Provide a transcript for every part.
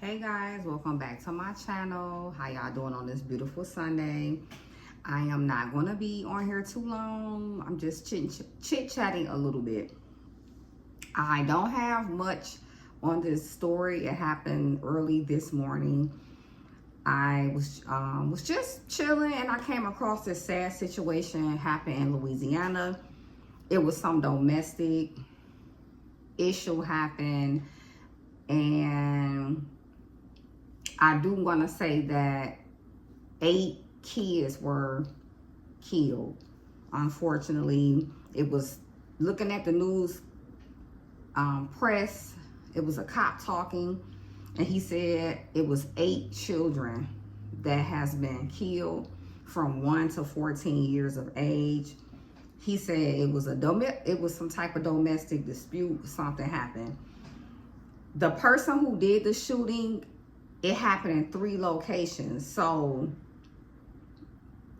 Hey guys, welcome back to my channel. How y'all doing on this beautiful Sunday? I am not going to be on here too long. I'm just chit-chatting a little bit. I don't have much on this story. It happened early this morning. I was just chilling and I came across this sad situation happened in Louisiana. It was some domestic issue happened, and I do want to say that 8 kids were killed. Unfortunately, it was looking at the news press. It was a cop talking, and he said it was 8 children that has been killed from 1 to 14 years of age. He said it was some type of domestic dispute. Something happened. The person who did the shooting, it happened in 3 locations. So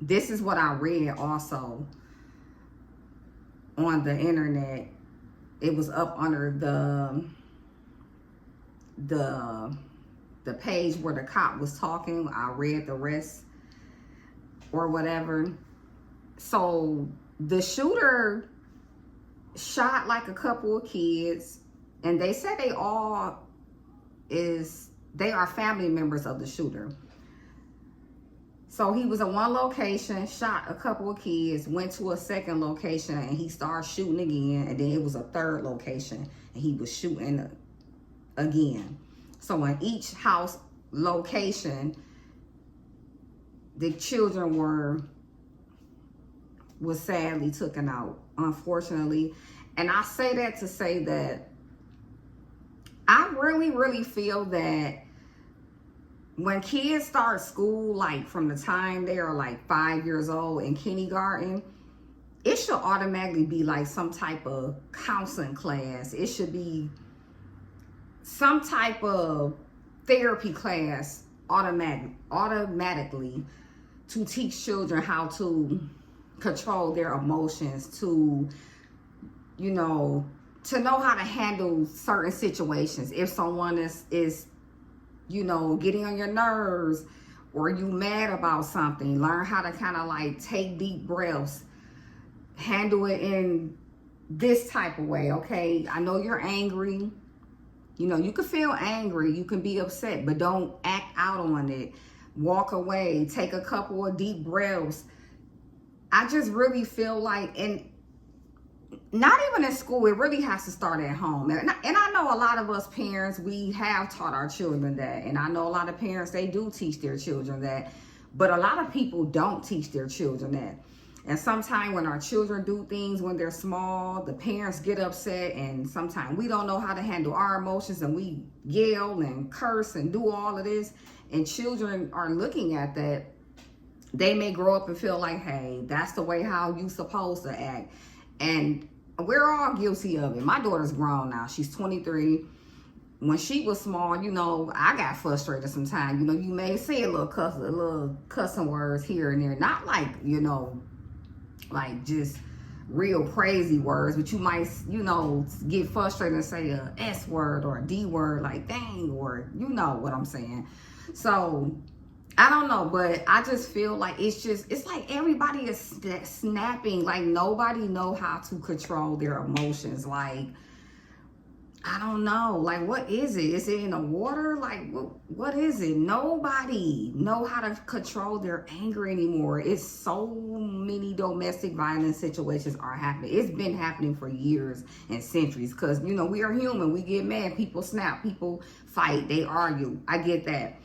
this is what I read also on the internet. It was up under the page where the cop was talking. I read the rest or whatever. So the shooter shot like a couple of kids, and they said they are family members of the shooter. So he was in one location, shot a couple of kids, went to a second location, and he started shooting again. And then it was a third location, and he was shooting again. So in each house location, the children was sadly taken out, unfortunately. And I say that to say that I really feel that when kids start school, like from the time they are like 5 years old in kindergarten, it should automatically be like some type of counseling class. It should be some type of therapy class automatically to teach children how to control their emotions, to know how to handle certain situations. If someone is getting on your nerves, or you mad about something, learn how to kind of like take deep breaths, handle it in this type of way. Okay, I know you're angry. You can feel angry, you can be upset, but don't act out on it. Walk away, take a couple of deep breaths. I just really feel like, and not even in school, it really has to start at home. And I know a lot of us parents, we have taught our children that. And I know a lot of parents, they do teach their children that. But a lot of people don't teach their children that. And sometimes when our children do things when they're small, the parents get upset. And sometimes we don't know how to handle our emotions, and we yell and curse and do all of this. And children are looking at that. They may grow up and feel like, hey, that's the way how you supposed to act. And we're all guilty of it. My daughter's grown now. She's 23. When she was small, I got frustrated sometimes. You may say a little cussing words here and there. Not like, like just real crazy words. But you might, get frustrated and say a S word or a D word, like dang, or you know what I'm saying. So I don't know, but I just feel like it's like everybody is snapping. Like nobody know how to control their emotions. Like, I don't know. Like, what is it? Is it in the water? Like, what is it? Nobody know how to control their anger anymore. It's so many domestic violence situations are happening. It's been happening for years and centuries, because, we are human. We get mad. People snap. People fight. They argue. I get that.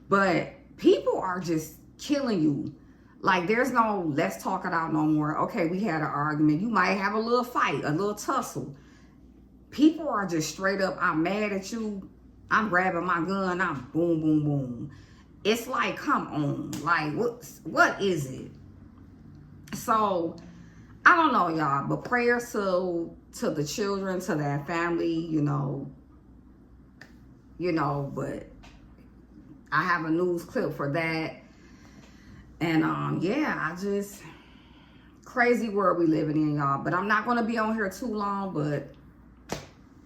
But people are just killing you. Like, there's no let's talk it out no more. Okay, we had an argument. You might have a little fight, a little tussle. People are just straight up, I'm mad at you. I'm grabbing my gun. I'm boom, boom, boom. It's like, come on. Like, what is it? So, I don't know, y'all. But prayers to the children, to their family, but I have a news clip for that. And yeah, crazy world we living in, y'all. But I'm not going to be on here too long, but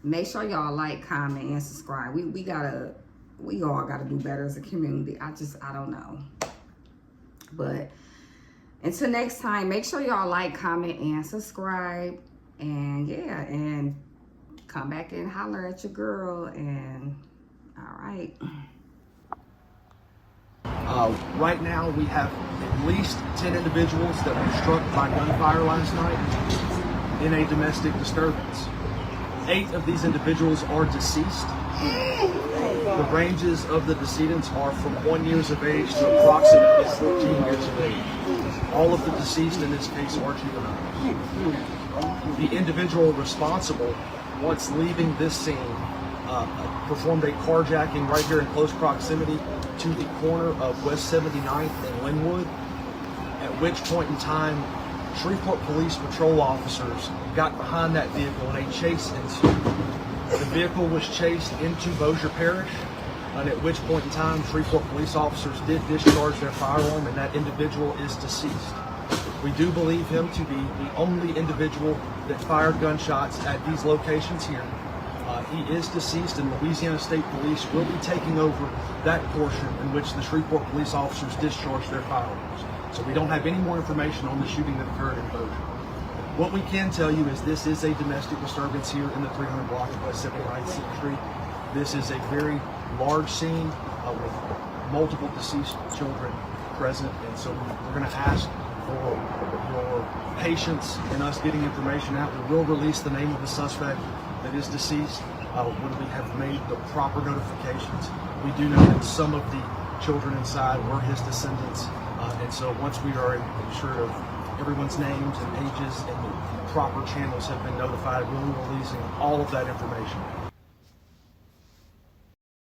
make sure y'all like, comment, and subscribe. We gotta we all got to do better as a community. I don't know. But until next time, make sure y'all like, comment, and subscribe. And yeah, and come back and holler at your girl. And all right. Right now, we have at least 10 individuals that were struck by gunfire last night in a domestic disturbance. 8 of these individuals are deceased. The ranges of the decedents are from 1 year of age to approximately 14 years of age. All of the deceased in this case are juveniles. The individual responsible, once leaving this scene, performed a carjacking right here in close proximity to the corner of West 79th and Linwood, at which point in time Shreveport Police Patrol officers got behind that vehicle and a chase ensued. The vehicle was chased into Bossier Parish, and at which point in time Shreveport police officers did discharge their firearm, and that individual is deceased. We do believe him to be the only individual that fired gunshots at these locations here. He is deceased, and Louisiana State Police will be taking over that portion in which the Shreveport police officers discharged their firearms. So we don't have any more information on the shooting that occurred in Bossier. What we can tell you is this is a domestic disturbance here in the 300 block of West 79th Street. This is a very large scene with multiple deceased children present, and so we're going to ask for your patience in us getting information out. We will release the name of the suspect that is deceased when we have made the proper notifications. We do know that some of the children inside were his descendants, and so once we are assured of everyone's names and ages and the proper channels have been notified, we'll be releasing all of that information.